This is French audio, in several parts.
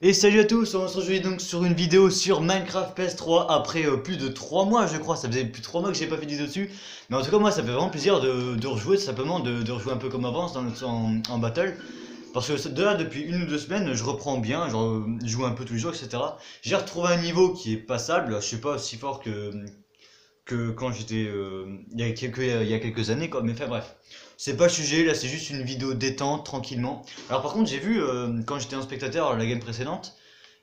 Et salut à tous, on se retrouve donc sur une vidéo sur Minecraft PS3 après plus de 3 mois je crois, ça faisait plus de 3 mois que j'ai pas fait de vidéo dessus. Mais en tout cas moi ça fait vraiment plaisir de rejouer, tout simplement de rejouer un peu comme avant en battle. Parce que de là depuis une ou deux semaines je reprends bien, genre je joue un peu tous les jours etc. J'ai retrouvé un niveau qui est passable, je suis pas aussi fort que quand j'étais il y a quelques années quoi, mais enfin bref. C'est pas le sujet, là c'est juste une vidéo détente, tranquillement. Alors par contre j'ai vu, quand j'étais en spectateur à la game précédente,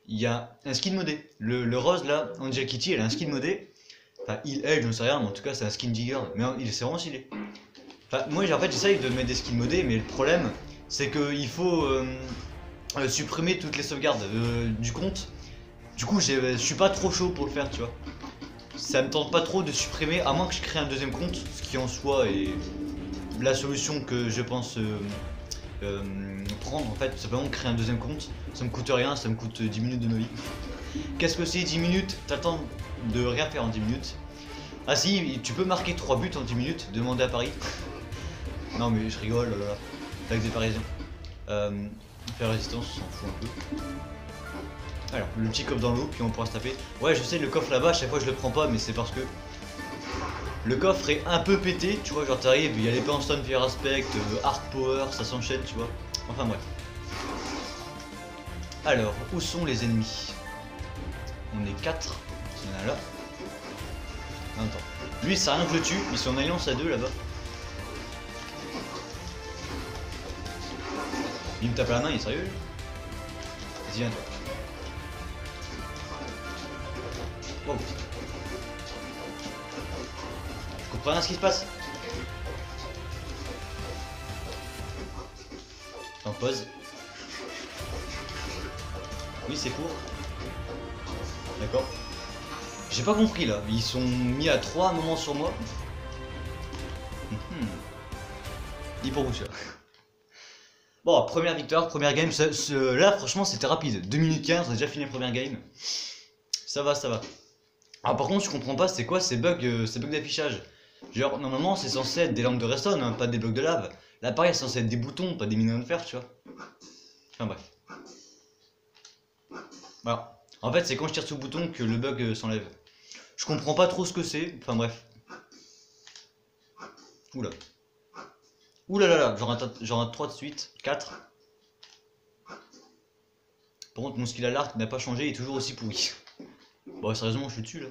il y a un skin modé. Le rose là, Angel Kitty, elle a un skin modé. Enfin elle, je ne sais rien, mais en tout cas c'est un skin digger, mais c'est vraiment stylé. Enfin moi en fait j'essaye de mettre des skins modés, mais le problème c'est qu'il faut supprimer toutes les sauvegardes du compte. Du coup je suis pas trop chaud pour le faire, tu vois. Ça me tente pas trop de supprimer, à moins que je crée un deuxième compte, ce qui en soi est la solution que je pense prendre en fait. Simplement créer un deuxième compte, ça me coûte rien, ça me coûte 10 minutes de ma vie. Qu'est-ce que c'est 10 minutes? T'attends de rien faire en 10 minutes. Ah si, tu peux marquer 3 buts en 10 minutes, demandez à Paris. Non mais je rigole, là, là. Avec des Parisiens. Faire résistance, on s'en fout un peu. Alors, le petit coffre dans l'eau, puis on pourra se taper. Ouais, je sais, le coffre là-bas, à chaque fois je le prends pas, mais c'est parce que le coffre est un peu pété, tu vois, genre t'arrives, il y a l'épée en stone fire aspect, hard power, ça s'enchaîne, tu vois. Enfin bref. Alors, où sont les ennemis? On est 4. Il y en a là. Attends. Lui, ça rien que je le tue, ils sont en alliance à 2 là-bas. Il me tape la main, il est sérieux? Vas-y, viens toi. Wow. Je comprends rien à ce qui se passe. En pause. Oui, c'est court. D'accord. J'ai pas compris là. Ils sont mis à 3 à un moment sur moi. Dis pour vous ça. Bon, première victoire, première game. Là, franchement, c'était rapide. 2 minutes 15, on a déjà fini la première game. Ça va, ça va. Ah, par contre, je comprends pas, c'est quoi ces bugs d'affichage? Genre, normalement, c'est censé être des lampes de redstone, hein, pas des blocs de lave. Là, pareil, c'est censé être des boutons, pas des mineurs de fer, tu vois. Enfin, bref. Voilà. En fait, c'est quand je tire sur le bouton que le bug s'enlève. Je comprends pas trop ce que c'est. Enfin, bref. Oula. Oula là là, j'en rate 3 de suite. 4. Par contre, mon skill à l'arc n'a pas changé, il est toujours aussi pourri. Bon, sérieusement, je suis dessus là.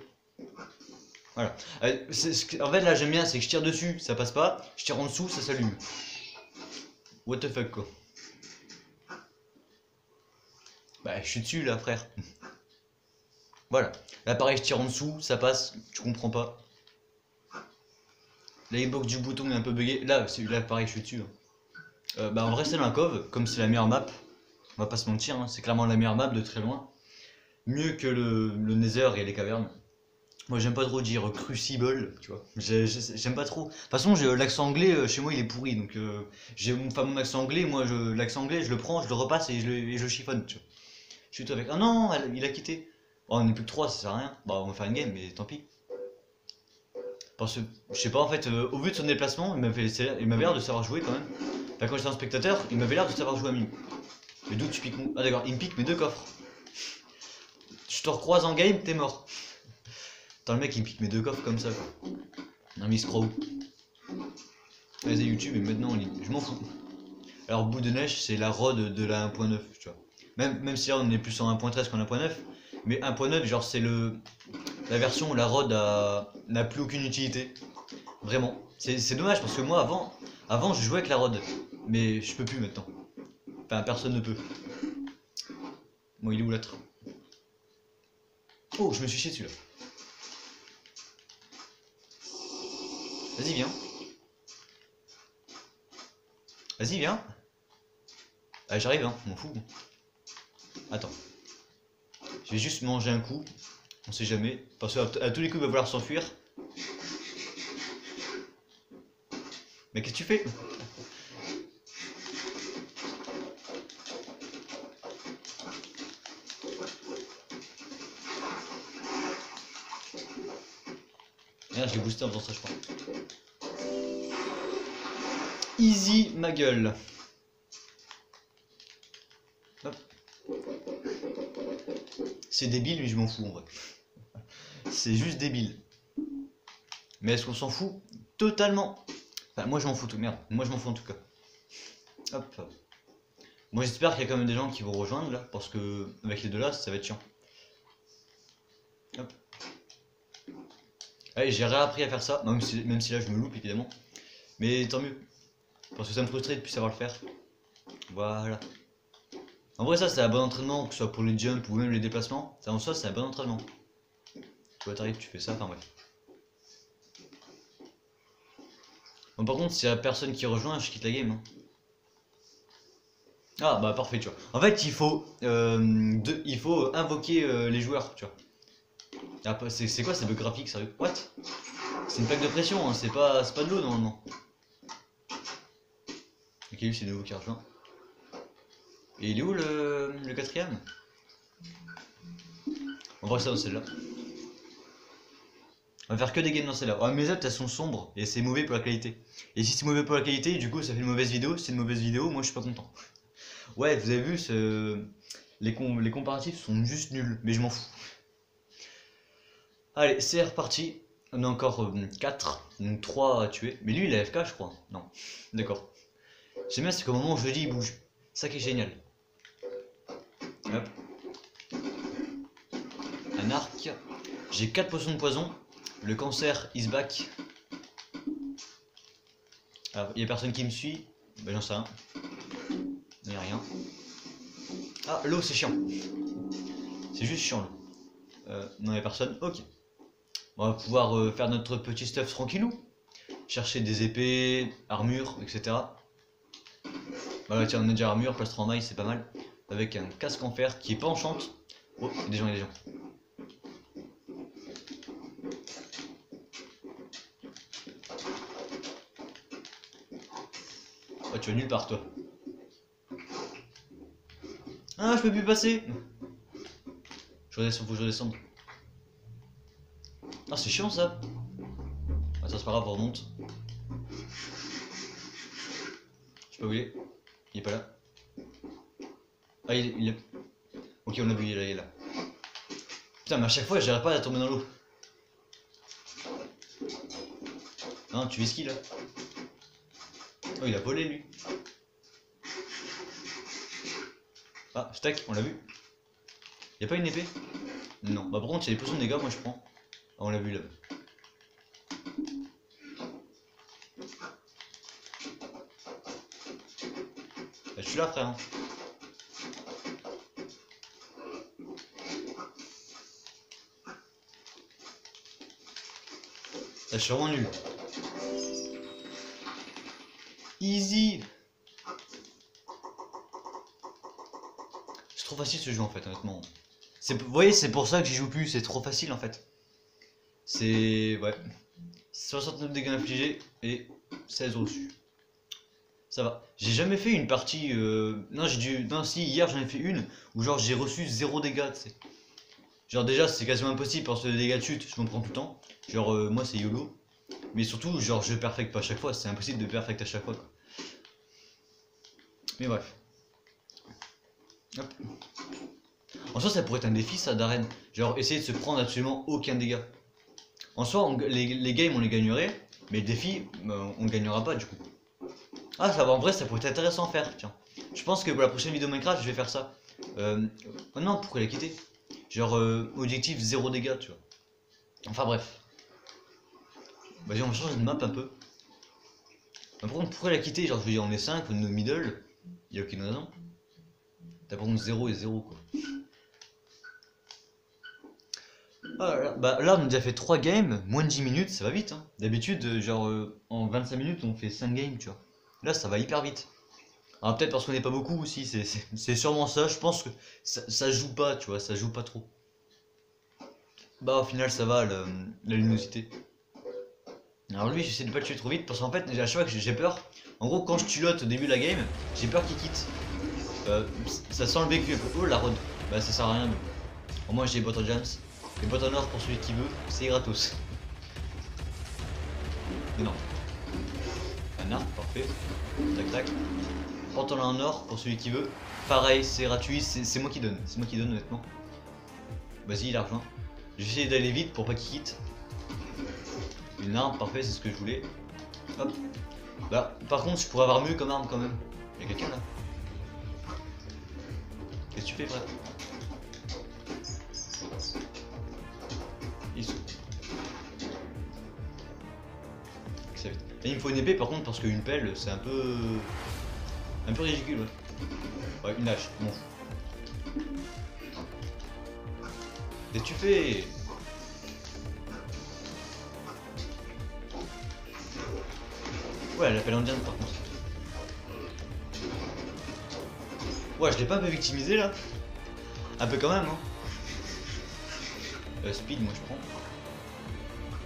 Voilà. En fait, là, j'aime bien, c'est que je tire dessus, ça passe pas. Je tire en dessous, ça s'allume. What the fuck, quoi. Bah, je suis dessus là, frère. Voilà. Là, pareil, je tire en dessous, ça passe, tu comprends pas. La hitbox du bouton est un peu bugué. Là, pareil, je suis dessus. Bah, en vrai, c'est un cove, comme c'est la meilleure map. On va pas se mentir, hein, c'est clairement la meilleure map de très loin. Mieux que le Nether et les cavernes. Moi j'aime pas trop dire crucible, tu vois. J'aime pas trop. De toute façon, l'accent anglais chez moi il est pourri, donc j'ai mon accent anglais, l'accent anglais je le prends, je le repasse et je chiffonne, tu vois. Je suis tout avec. Ah non, il a quitté. Oh, on est plus que 3, ça sert à rien. Bah on va faire une game, mais tant pis. Parce que, je sais pas en fait, au vu de son déplacement, il m'avait l'air de savoir jouer quand même. Enfin, quand j'étais un spectateur, il m'avait l'air de savoir jouer à mime. Mais d'où tu piques mon. Ah d'accord, il me pique mes 2 coffres. Je te recroise en game, t'es mort. Attends, le mec il me pique mes 2 coffres comme ça quoi. Non mais il se croit où? Vas-y YouTube et maintenant en ligne, je m'en fous. Alors bout de neige c'est la rod de la 1.9, tu vois. Même si là on est plus en 1.13 qu'en 1.9. Mais 1.9 genre c'est la version où la rod n'a plus aucune utilité. Vraiment. C'est dommage parce que moi avant je jouais avec la rod. Mais je peux plus maintenant. Enfin personne ne peut. Bon il est où l'autre? Oh je me suis chié dessus là. Vas-y viens. Vas-y viens. Ah j'arrive hein, m'en fous. Attends. Je vais juste manger un coup. On sait jamais. Parce qu'à tous les coups il va vouloir s'enfuir. Mais qu'est-ce que tu fais? Merde, je l'ai boosté en faisant ça je crois. Easy ma gueule. Hop. C'est débile, mais je m'en fous en vrai. C'est juste débile. Mais est-ce qu'on s'en fout totalement? Enfin, moi je m'en fous tout. Merde, moi je m'en fous en tout cas. Hop. Moi j'espère qu'il y a quand même des gens qui vont rejoindre là, parce que avec les deux là, ça va être chiant. Hop. Allez, j'ai réappris à faire ça, même si là je me loupe évidemment. Mais tant mieux. Parce que ça me frustrait de plus savoir le faire. Voilà. En vrai ça c'est un bon entraînement, que ce soit pour les jumps ou même les déplacements. Ça en soi c'est un bon entraînement. Tu vois, t'arrives, tu fais ça, enfin bref. Bon, par contre, s'il y a personne qui rejoint, je quitte la game. Hein. Ah bah parfait, tu vois. En fait, il faut invoquer les joueurs, tu vois. C'est quoi ces bugs graphiques, sérieux? What? C'est une plaque de pression, hein, c'est pas de l'eau normalement. Ok, lui c'est de nouveau qui rejoint. Et il est où le quatrième? On va rester dans celle-là. On va faire que des games dans celle-là. Oh, mes autres elles sont sombres et c'est mauvais pour la qualité. Et si c'est mauvais pour la qualité, du coup ça fait une mauvaise vidéo. Si c'est une mauvaise vidéo, moi je suis pas content. Ouais, vous avez vu, les comparatifs sont juste nuls, mais je m'en fous. Allez, c'est reparti. On a encore 4, donc 3 à tuer. Mais lui il a FK je crois. Non, d'accord. J'aime bien c'est qu'au moment où je le dis il bouge. Ça qui est génial. Hop. Un arc. J'ai 4 potions de poison. Le cancer is back. Ah, il y a personne qui me suit. Ben j'en sais rien. Il n'y a rien. Ah, l'eau c'est chiant. C'est juste chiant l'eau. Non, il n'y a personne. Ok. On va pouvoir faire notre petit stuff tranquillou. Chercher des épées, armures, etc. Bah tiens, on a déjà armure, plastron en maille, c'est pas mal. Avec un casque en fer qui est pas enchante. Oh, il y a des gens, il y a des gens. Oh, tu vas nulle part, toi. Ah, je peux plus passer. Je redescends, faut que je redescende. Ah, c'est chiant ça. Ah, ça c'est pas grave, on remonte. Je sais pas où il est. Il est pas là. Ah, il est. Ok, on l'a vu, il est là. Putain, mais à chaque fois, j'arrive pas à tomber dans l'eau. Non, tu vis qui là? Oh, il a volé lui. Ah, stack, on l'a vu. Y'a pas une épée? Non. Bah, par contre, il y a des potions de dégâts, moi je prends. Ah, on l'a vu là. Bah, je suis là, frère. Hein. Là, je suis vraiment nul. Easy. C'est trop facile ce jeu en fait, honnêtement. Vous voyez, c'est pour ça que j'y joue plus, c'est trop facile en fait. C'est. Ouais. 69 dégâts infligés et 16 reçus. Ça va. J'ai jamais fait une partie. Non, j'ai dû. Non, si, hier j'en ai fait une où genre j'ai reçu 0 dégâts, tu sais. Genre déjà c'est quasiment impossible parce que les dégâts de chute, je m'en prends tout le temps. Genre moi c'est YOLO. Mais surtout, genre je perfecte pas à chaque fois, c'est impossible de perfect à chaque fois quoi. Mais bref. Hop. En soi ça pourrait être un défi ça d'arène. Genre essayer de se prendre absolument aucun dégât. En soi les games on les gagnerait, mais le défi on le gagnera pas du coup. Ah ça va en vrai ça pourrait être intéressant à faire, tiens. Je pense que pour la prochaine vidéo Minecraft je vais faire ça. Oh non pourquoi la quitter? Genre objectif 0 dégâts tu vois. Enfin bref. Vas-y on va changer de map un peu. Mais par contre pourquoi la quitter? Genre je veux dire on est 5, on est middle. Y'a aucune raison. T'as par contre 0 et 0 quoi. Ah là, bah là on a déjà fait 3 games, moins de 10 minutes, ça va vite hein. D'habitude genre en 25 minutes on fait 5 games tu vois. Là ça va hyper vite. Alors peut-être parce qu'on n'est pas beaucoup aussi, c'est sûrement ça, je pense que ça joue pas tu vois, ça joue pas trop. Bah au final ça va la luminosité. Alors lui j'essaie de pas le tuer trop vite parce qu'en fait à chaque fois que j'ai peur. En gros quand je tulote au début de la game, j'ai peur qu'il quitte. Ça sent le vécu un peu. Oh la road. Bah ça sert à rien mais au moins j'ai les bottes en jams. Les bottes en or pour celui qui veut, c'est gratos. Mais non. Un arc, parfait. Tac tac. Pantalon en or pour celui qui veut. Pareil, c'est gratuit, c'est moi qui donne. C'est moi qui donne honnêtement. Vas-y, il a rejoint. Je vais essayer d'aller vite pour pas qu'il quitte. Une arme, parfait, c'est ce que je voulais. Hop. Bah, par contre, je pourrais avoir mieux comme arme quand même. Y'a quelqu'un là? Qu'est-ce que tu fais, frère? Ils sont... Là, il me faut une épée par contre parce qu'une pelle c'est un peu ridicule, ouais. Ouais, une hache, bon. Qu'est-ce que tu fais? Ouais, la pelle indienne par contre. Ouais, je l'ai pas un peu victimisé là? Un peu quand même, hein. Speed, moi je prends.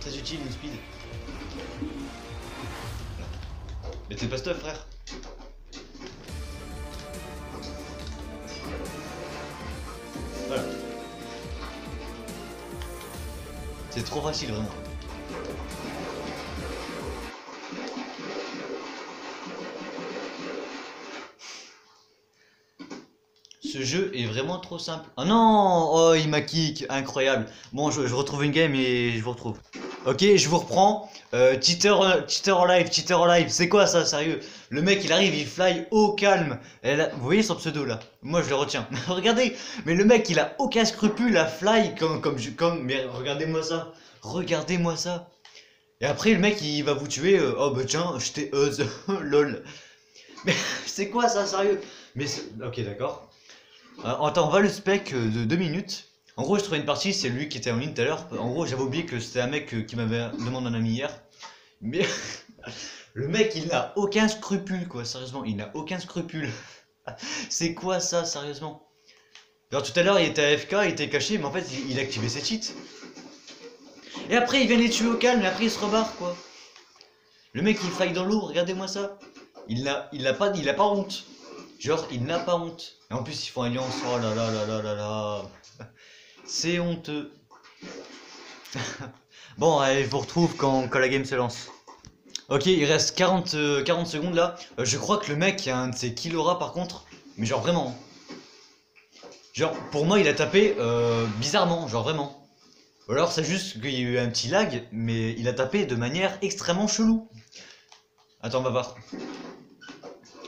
Très utile une speed. Mais t'es pas stuff, frère. Voilà. C'est trop facile, vraiment. Ce jeu est vraiment trop simple. Oh non! Oh, il m'a kick. Incroyable. Bon, je retrouve une game et je vous retrouve. Ok, je vous reprends. Cheater en live. C'est quoi ça, sérieux? Le mec, il arrive, il fly au calme. Vous voyez son pseudo là? Moi, je le retiens. Regardez, mais le mec, il a aucun scrupule à fly mais regardez-moi ça. Regardez-moi ça. Et après, le mec, il va vous tuer. Oh bah tiens, je t'ai lol. Mais c'est quoi ça, sérieux? Mais ok, d'accord. Attends, on va le spec de 2 minutes. En gros, je trouvais une partie, c'est lui qui était en ligne tout à l'heure. En gros, j'avais oublié que c'était un mec qui m'avait demandé un ami hier. Mais le mec, il n'a aucun scrupule, quoi. Sérieusement, il n'a aucun scrupule. C'est quoi ça, sérieusement? Alors tout à l'heure, il était AFK, il était caché, mais en fait, il a activé ses cheats. Et après, il vient les tuer au calme, et après, il se rebarre, quoi. Le mec, il faille dans l'eau, regardez-moi ça. Il a pas honte. Genre, il n'a pas honte. Et en plus, ils font alliance. Oh là là là là là là. C'est honteux. Bon, allez, je vous retrouve quand la game se lance. Ok, il reste 40 secondes là. Je crois que le mec a un de ses Killora par contre. Mais genre vraiment. Genre, pour moi, il a tapé bizarrement. Genre vraiment. Ou alors, c'est juste qu'il y a eu un petit lag. Mais il a tapé de manière extrêmement chelou. Attends, on va voir.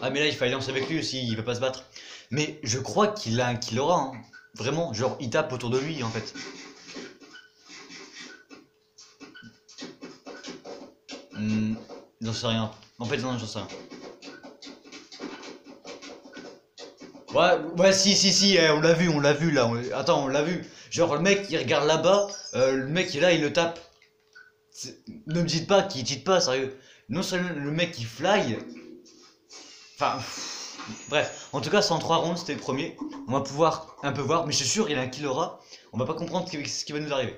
Ah, mais là, il faut alliance avec lui aussi. Il va pas se battre. Mais je crois qu'il a un Killora. Hein. Vraiment, genre, il tape autour de lui en fait. J'en sais rien. En fait, non, j'en sais rien. Ouais, si, on l'a vu là. Attends, on l'a vu. Genre, le mec, il regarde là-bas. Le mec, il est là, il le tape. Ne me dites pas qu'il cheat pas, sérieux. Non seulement le mec, il fly. Enfin. Bref, en tout cas, 103 rounds, c'était le premier. On va pouvoir un peu voir, mais je suis sûr, il a un Killora. On va pas comprendre ce qui va nous arriver.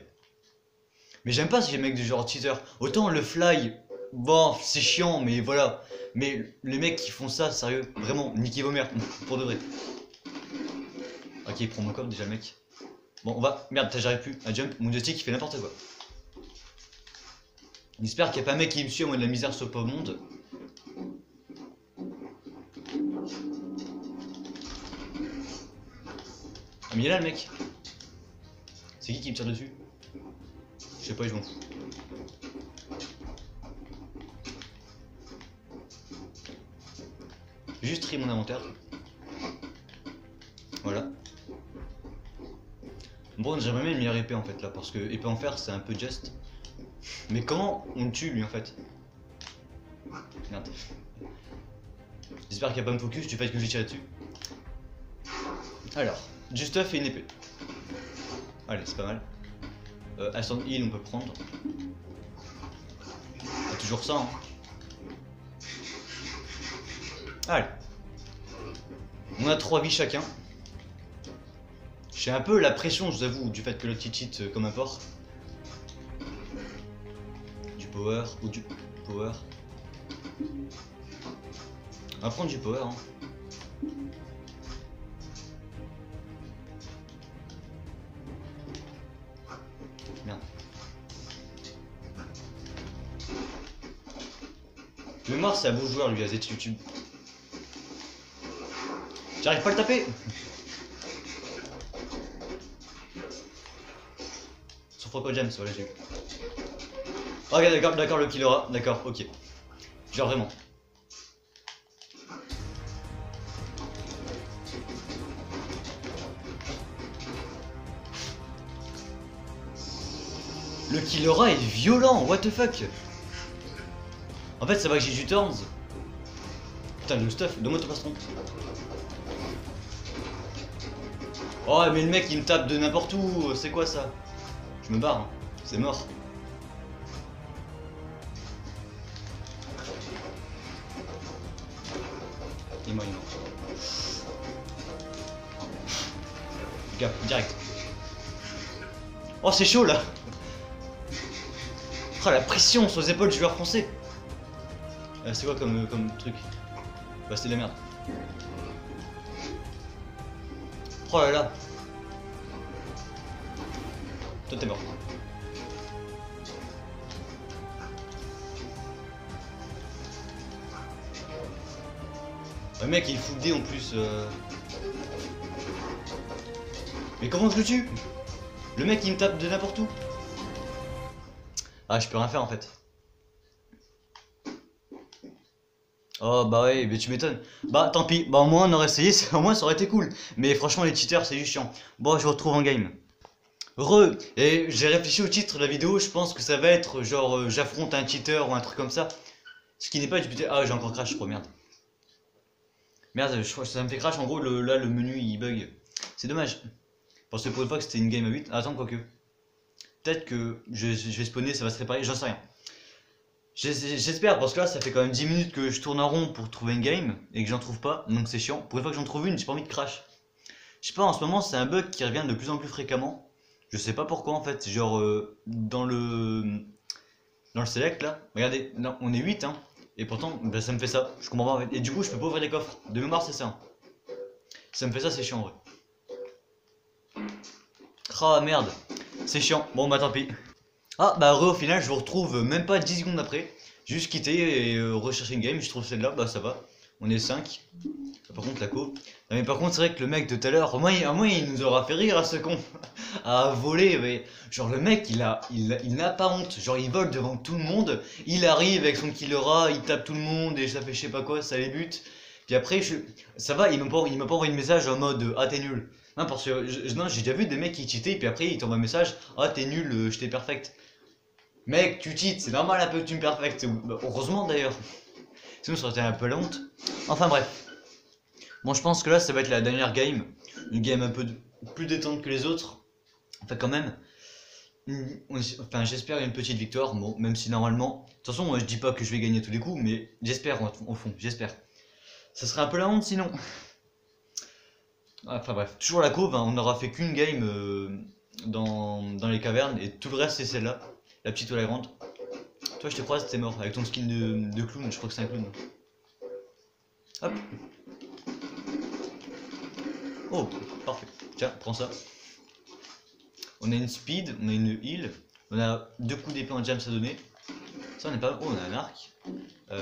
Mais j'aime pas ces mecs du genre teaser. Autant le fly, bon, c'est chiant, mais voilà. Mais les mecs qui font ça, sérieux, vraiment, niquez vos mères, pour de vrai. Ok, il prend mon coffre déjà, le mec. Bon, on va. Merde, j'arrive plus à jump. Mon joystick, il fait n'importe quoi. J'espère qu'il n'y a pas un mec qui me suit, moi de la misère sur le pauvre monde. Ah, mais il est là le mec. C'est qui me tire dessus? Je sais pas, je m'en fous. Juste trier mon inventaire. Voilà. Bon, j'aimerais bien une meilleure épée en fait là, parce que épée en fer c'est un peu just. Mais comment on le tue lui en fait? Merde. J'espère qu'il n'y a pas me focus du fait que j'ai tiré dessus. Alors, juste stuff et une épée. Allez, c'est pas mal. Instant heal on peut prendre. Ah, toujours ça, hein. Allez. On a 3 vies chacun. J'ai un peu la pression, je vous avoue, du fait que le petit cheat comme un porc. Du power ou du power. On va prendre du power, hein. Merde. Le mémoire, c'est un beau joueur, lui, à Z YouTube. J'arrive pas à le taper. souffre quoi James, voilà j'ai eu. Ok d'accord, d'accord le killera, d'accord, ok. Genre vraiment. Le killera est violent, what the fuck. En fait ça va que j'ai du turns. Putain le stuff, donne-moi ton plastron. Oh mais le mec il me tape de n'importe où, c'est quoi ça? Je me barre, hein. C'est mort. Il est mort, il est mort. Gars, direct. Oh c'est chaud là. Oh la pression sur les épaules du joueur français. C'est quoi comme truc? Bah c'est de la merde. Oh là là. Toi t'es mort. Le mec il fout le dé en plus. Mais comment je le tue? Le mec il me tape de n'importe où. Ah je peux rien faire en fait. Oh bah ouais, mais tu m'étonnes. Bah tant pis, bah au moins on aurait essayé, au moins ça aurait été cool. Mais franchement les cheaters c'est juste chiant. Bon je vous retrouve en game. Et j'ai réfléchi au titre de la vidéo, je pense que ça va être genre j'affronte un cheater ou un truc comme ça. Ce qui n'est pas du putain. Ah j'ai encore crash je crois, merde. Merde, je crois que ça me fait crash en gros, là le menu il bug. C'est dommage. Parce que pour une fois que c'était une game à 8. Attends quoique. Peut-être que je vais spawner, ça va se réparer, j'en sais rien. J'espère parce que là ça fait quand même 10 minutes que je tourne en rond pour trouver une game et que j'en trouve pas, donc c'est chiant. Pour une fois que j'en trouve une, j'ai pas envie de crash. Je sais pas, en ce moment c'est un bug qui revient de plus en plus fréquemment. Je sais pas pourquoi en fait, genre dans le select là, regardez, non, on est 8 hein, et pourtant bah, ça me fait ça, je comprends pas en fait. Et du coup je peux pas ouvrir les coffres, de mémoire c'est ça. Hein. Ça me fait ça, c'est chiant en vrai. Ah merde, c'est chiant, bon bah tant pis. Ah bah au final je vous retrouve même pas 10 secondes après. Juste quitter et rechercher une game, je trouve celle-là, bah ça va. On est 5. Par contre la co. Non, mais par contre c'est vrai que le mec de tout à l'heure, au moins il nous aura fait rire à ce con. À voler, mais genre le mec il n'a pas honte. Genre il vole devant tout le monde. Il arrive avec son killera, il tape tout le monde et ça fait je sais pas quoi, ça les bute. Puis après ça va, il m'a pas envoyé de message en mode ah t'es nul. Non parce que non, j'ai déjà vu des mecs qui cheataient puis après ils t'envoient un message ah t'es nul, j'étais perfect. Mec, tu cheats, c'est normal un peu que tu me perfectes. Heureusement d'ailleurs. Sinon ça aurait été un peu la honte. Enfin bref. Bon, je pense que là ça va être la dernière game. Une game un peu plus détente que les autres. Enfin, quand même. Enfin, j'espère une petite victoire. Bon, même si normalement. De toute façon, moi, je dis pas que je vais gagner tous les coups, mais j'espère au fond, j'espère. Ça serait un peu la honte sinon. Enfin bref, toujours la couve, hein, on n'aura fait qu'une game dans les cavernes et tout le reste c'est celle-là. La petite ou la grande. Toi je te croise, t'es mort avec ton skin de clown, je crois que c'est un clown. Hop. Oh, parfait. Tiens, prends ça. On a une speed, on a une heal, on a 2 coups d'épée en jams à donner. Ça on est pas... Oh, on a un arc.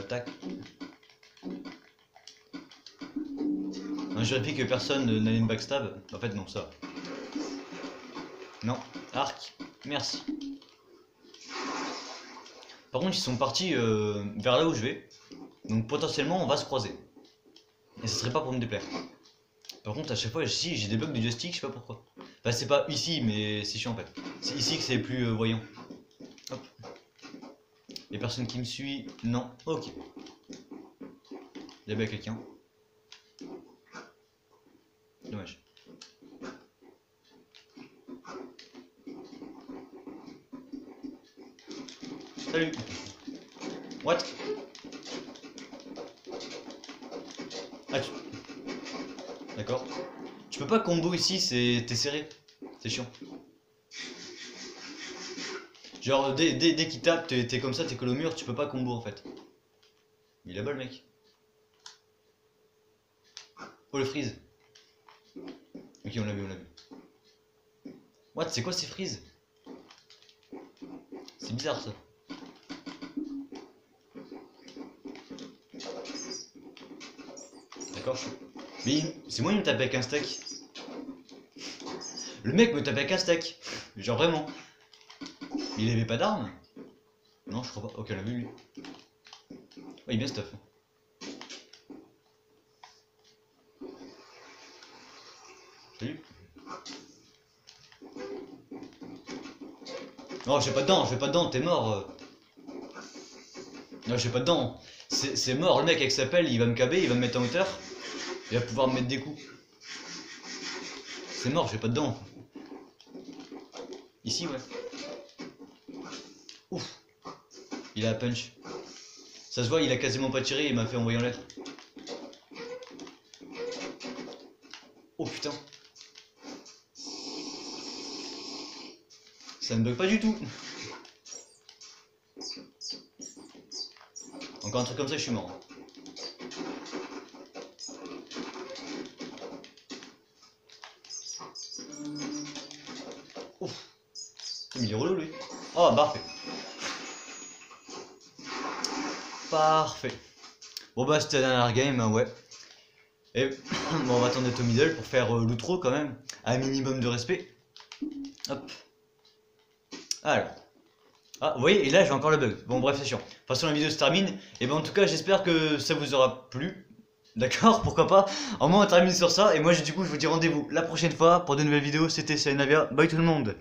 Tac. Non, je vérifie que personne n'a une backstab. En fait non, ça. Non, arc. Merci. Par contre ils sont partis vers là où je vais. Donc potentiellement on va se croiser. Et ce serait pas pour me déplaire. Par contre à chaque fois ici j'ai des bugs de joystick, je sais pas pourquoi. Enfin c'est pas ici mais c'est chiant en fait. C'est ici que c'est plus voyant. Hop. Y'a personne qui me suit. Non. Ok. Y'a bien quelqu'un. Dommage. Salut. What? Ah tu... D'accord. Tu peux pas combo ici, t'es serré. C'est chiant. Genre dès qu'il tape, t'es comme ça, t'es collé au mur, tu peux pas combo en fait. Il a bas le mec. Oh le freeze. Ok on l'a vu, on l'a vu. What? C'est quoi ces freeze? C'est bizarre ça. D'accord. Mais c'est moi il me tape avec un stack. Le mec me tape avec un stack. Genre vraiment. Il avait pas d'armes? Non, je crois pas. Ok, on l'a vu lui. Oh, il est bien stuff. Salut. Non, j'ai pas de dents, t'es mort. Non, j'ai pas de dents. C'est mort, le mec avec sa pelle, il va me caber, il va me mettre en hauteur. Il va pouvoir me mettre des coups. C'est mort, j'ai pas de dents. Ici, ouais. Ouf. Il a punch. Ça se voit, il a quasiment pas tiré, il m'a fait envoyer en l'air. Oh putain. Ça ne bug pas du tout. Encore un truc comme ça, je suis mort. Ouf. Il est relou lui. Oh, parfait. Parfait. Bon bah c'était la dernière game, hein, ouais. Et bon, on va attendre d'être au middle pour faire l'outro quand même. Un minimum de respect. Hop. Alors. Ah, vous voyez, et là j'ai encore le bug. Bon, bref, c'est chiant. De toute façon, la vidéo se termine. Et ben en tout cas, j'espère que ça vous aura plu. D'accord, pourquoi pas. Au moins, on termine sur ça. Et moi, du coup, je vous dis rendez-vous la prochaine fois pour de nouvelles vidéos. C'était Navia. Bye tout le monde.